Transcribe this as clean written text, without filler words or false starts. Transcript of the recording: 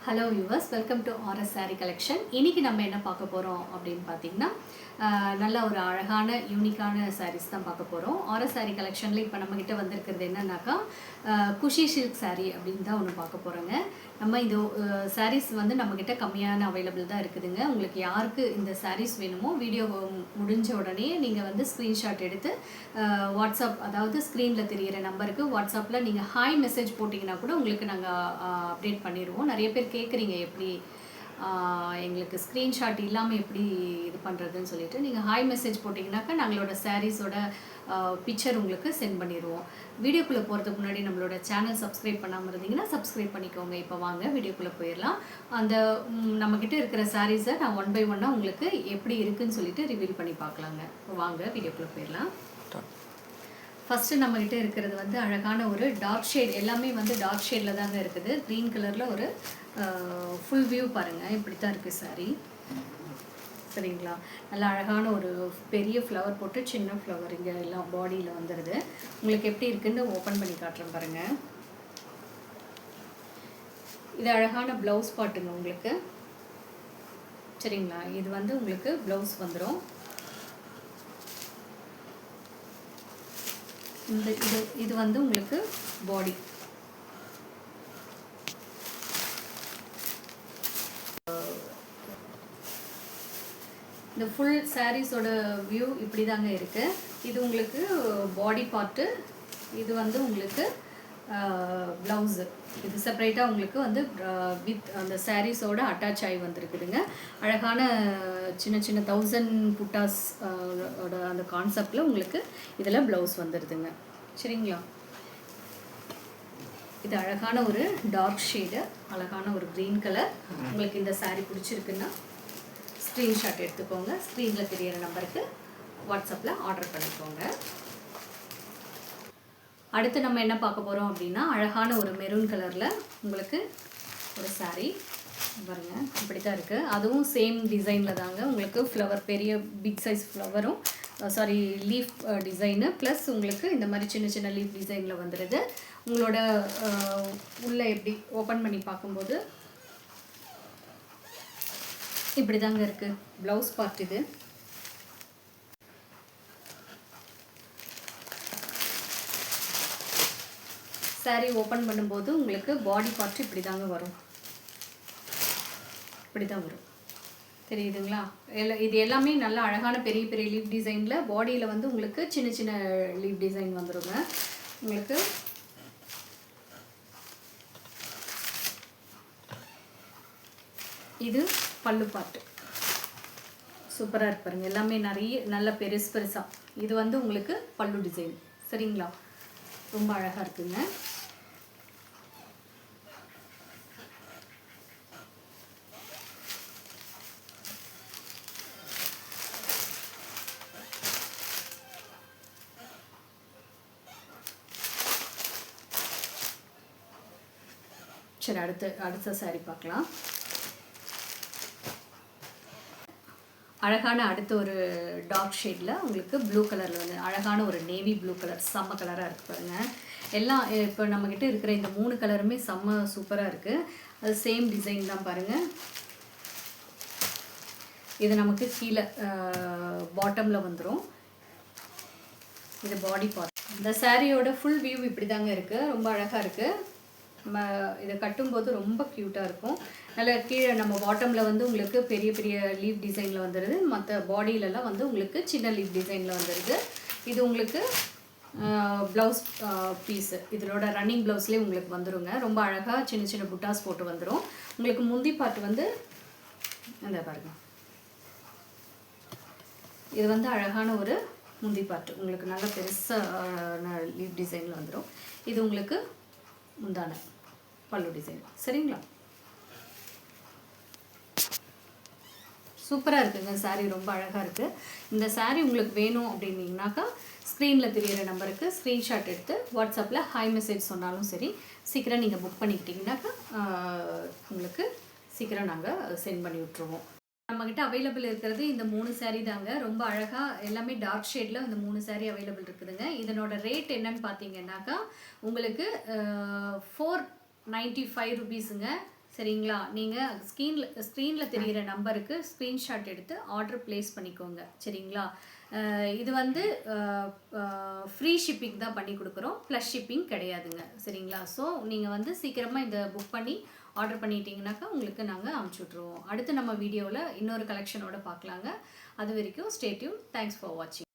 Hello viewers, welcome to RS saree collection. இன்றைக்கி நம்ம என்ன பார்க்க போகிறோம் அப்படின்னு பார்த்தீங்கன்னா, நல்ல ஒரு அழகான யூனிக்கான சாரீஸ் தான் பார்க்க போகிறோம். ஆர்எஸ் சாரீ கலெக்ஷனில் இப்போ நம்மக்கிட்ட வந்திருக்கிறது என்னன்னாக்கா, குஷி சில்க் சாரீ அப்படின்னு தான் ஒன்று பார்க்க போகிறோங்க. நம்ம இந்த சாரீஸ் வந்து நம்மக்கிட்ட கம்மியான அவைலபிள் தான் இருக்குதுங்க. உங்களுக்கு யாருக்கு இந்த சாரீஸ் வேணுமோ வீடியோ முடிஞ்ச உடனே நீங்கள் வந்து ஸ்க்ரீன்ஷாட் எடுத்து வாட்ஸ்அப், அதாவது ஸ்க்ரீனில் தெரிகிற நம்பருக்கு வாட்ஸ்அப்பில் நீங்கள் ஹாய் மெசேஜ் போட்டிங்கன்னா கூட உங்களுக்கு நாங்கள் அப்டேட் பண்ணிடுவோம். நிறைய பேர் கேட்குறீங்க எப்படி எங்களுக்கு ஸ்க்ரீன்ஷாட் இல்லாமல் எப்படி இது பண்ணுறதுன்னு சொல்லிட்டு, நீங்கள் ஹாய் மெசேஜ் போட்டிங்கனாக்கா நாங்களோட சாரீஸோட பிக்சர் உங்களுக்கு சென்ட் பண்ணிடுவோம். வீடியோக்குள்ளே போகிறதுக்கு முன்னாடி நம்மளோட சேனல் சப்ஸ்கிரைப் பண்ணாமல் இருந்தீங்கன்னா சப்ஸ்கிரைப் பண்ணிக்கோங்க. இப்போ வாங்க வீடியோக்குள்ளே போயிடலாம். அந்த நம்மக்கிட்ட இருக்கிற சாரீஸை நான் ஒன் பை ஒன்னாக உங்களுக்கு எப்படி இருக்குதுன்னு சொல்லிட்டு ரிவீல் பண்ணி பார்க்கலாங்க. இப்போ வாங்க வீடியோக்குள்ளே போயிடலாம். ஃபஸ்ட்டு நம்மக்கிட்ட இருக்கிறது வந்து அழகான ஒரு டார்க் ஷேட், எல்லாமே வந்து டார்க் ஷேடில் தாங்க இருக்குது. க்ரீன் கலரில் ஒரு ஃபுல் வியூ பாருங்கள், இப்படி தான் இருக்குது சாரீ. சரிங்களா? நல்லா அழகான ஒரு பெரிய ஃப்ளவர் போட்டு சின்ன ஃப்ளவர் இங்கே எல்லாம் பாடியில் வந்துடுது. உங்களுக்கு எப்படி இருக்குன்னு ஓப்பன் பண்ணி காட்டுறேன் பாருங்கள். இது அழகான ப்ளவுஸ் பாட்டுங்க உங்களுக்கு. சரிங்களா? இது வந்து உங்களுக்கு ப்ளவுஸ் வந்துடும். இது வந்து உங்களுக்கு பாடி. இந்த ஃபுல் சாரீஸோட வியூ இப்படி தாங்க இருக்குது. இது உங்களுக்கு பாடி பார்ட்டு, இது வந்து உங்களுக்கு ப்ளவுஸு. இது செப்பரேட்டாக உங்களுக்கு வந்து வித் அந்த சாரீஸோட அட்டாச் ஆகி வந்திருக்குதுங்க. அழகான சின்ன சின்ன 1000 புட்டாஸ் ஓட அந்த கான்செப்டில் உங்களுக்கு இதில் ப்ளவுஸ் வந்துடுதுங்க. சரிங்களா? இது அழகான ஒரு டார்க் ஷேடு, அழகான ஒரு க்ரீன் கலர். உங்களுக்கு இந்த சாரீ பிடிச்சிருக்குன்னா ஸ்க்ரீன்ஷாட் எடுத்துக்கோங்க. ஸ்க்ரீனில் தெரியிற நம்பருக்கு வாட்ஸ்அப்பில் ஆர்டர் பண்ணிக்கோங்க. அடுத்து நம்ம என்ன பார்க்க போகிறோம் அப்படின்னா, அழகான ஒரு மெரூன் கலரில் உங்களுக்கு ஒரு சாரீ பாருங்கள், இப்படி தான் இருக்குது. அதுவும் சேம் டிசைனில் தாங்க உங்களுக்கு ஃப்ளவர், பெரிய பிக் சைஸ் ஃப்ளவரும் லீஃப் டிசைனு ப்ளஸ் உங்களுக்கு இந்த மாதிரி சின்ன சின்ன லீஃப் டிசைனில் வந்துடுது. உங்களோட உள்ளே எப்படி ஓப்பன் பண்ணி பார்க்கும்போது இப்படி தாங்க இருக்குது ப்ளவுஸ் பார்ட். இது சாரீ ஓப்பன் பண்ணும்போது உங்களுக்கு பாடி பார்ட் இப்படி தாங்க வரும். இப்படி தான் வரும், தெரியுதுங்களா? இது எல்லாமே நல்ல அழகான பெரிய பெரிய லீஃப் டிசைனில், பாடியில் வந்து உங்களுக்கு சின்ன சின்ன லீஃப் டிசைன் வந்துடுங்க. உங்களுக்கு இது பல்லு பாட்டு சூப்பராக இருக்கு பாருங்க. எல்லாமே நிறைய நல்ல பெருசு பெருசாக. இது வந்து உங்களுக்கு பல்லு டிசைன். சரிங்களா? ரொம்ப அழகாக இருக்குங்க. சரி, அடுத்த சாரீ பார்க்கலாம். அழகான அடுத்த ஒரு டார்க் ஷேடில் உங்களுக்கு ப்ளூ கலரில் வந்து அழகான ஒரு நேவி ப்ளூ கலர், செம்ம கலராக இருக்குது பாருங்கள். எல்லாம் இப்போ நம்மக்கிட்ட இருக்கிற இந்த 3 கலருமே செம்ம சூப்பராக இருக்குது. அது சேம் டிசைன் தான் பாருங்கள். இது நமக்கு கீழே பாட்டமில் வந்துடும். இது பாடி பார்ட். இந்த சாரியோட ஃபுல் வியூ இப்படி தாங்க இருக்குது. ரொம்ப அழகாக இருக்குது. நம்ம இதை கட்டும்போது ரொம்ப க்யூட்டாக இருக்கும். நல்ல கீழே நம்ம பாட்டமில் வந்து உங்களுக்கு பெரிய பெரிய லீஃப் டிசைனில் வந்துடுது. மற்ற பாடியிலலாம் வந்து உங்களுக்கு சின்ன லீஃப் டிசைனில் வந்துடுது. இது உங்களுக்கு ப்ளவுஸ் பீஸு, இதோட ரன்னிங் ப்ளவுஸ்லேயே உங்களுக்கு வந்துடுங்க. ரொம்ப அழகாக சின்ன சின்ன புட்டாஸ் போட்டு வந்துடும். உங்களுக்கு முந்தி பார்ட் வந்து அந்த பாருங்க, இது வந்து அழகான ஒரு முந்தி பார்ட், உங்களுக்கு நல்ல பெருசான லீஃப் டிசைனில் வந்துடும். இது உங்களுக்கு முந்தான பல்லு டிசைன். சரிங்களா? சூப்பராக இருக்குங்க சாரீ, ரொம்ப அழகாக இருக்குது. இந்த சாரீ உங்களுக்கு வேணும் அப்படின்னீங்கனாக்கா ஸ்க்ரீனில் தெரியிற நம்பருக்கு ஸ்க்ரீன்ஷாட் எடுத்து வாட்ஸ்அப்பில் ஹாய் மெசேஜ் சொன்னாலும் சரி, சீக்கிரம் நீங்கள் புக் பண்ணிக்கிட்டிங்கனாக்கா உங்களுக்கு சீக்கிரம் நாங்கள் சென்ட் பண்ணி விட்ருவோம். நம்மக்கிட்ட அவைலபிள் இருக்கிறது இந்த 3 சாரீ தாங்க. ரொம்ப அழகாக எல்லாமே டார்க் ஷேடில் இந்த 3 சாரீ அவைலபிள் இருக்குதுங்க. இதனோட ரேட் என்னன்னு பார்த்தீங்கன்னாக்கா உங்களுக்கு 495 ருபீஸுங்க. சரிங்களா? நீங்கள் ஸ்க்ரீனில் தெரிகிற நம்பருக்கு ஸ்க்ரீன்ஷாட் எடுத்து ஆர்டர் ப்ளேஸ் பண்ணிக்கோங்க. சரிங்களா? இது வந்து ஃப்ரீ ஷிப்பிங் தான் பண்ணி கொடுக்குறோம், ப்ளஸ் ஷிப்பிங் கிடையாதுங்க. சரிங்களா? ஸோ நீங்கள் வந்து சீக்கிரமாக இதை புக் பண்ணி ஆர்டர் பண்ணிட்டீங்கன்னாக்கா உங்களுக்கு நாங்கள் அமுச்சு விட்ருவோம். அடுத்து நம்ம வீடியோவில் இன்னொரு கலெக்ஷனோட பார்க்கலாங்க. அது வரைக்கும் ஸ்டே டியூன். தேங்க்ஸ் ஃபார் வாட்சிங்.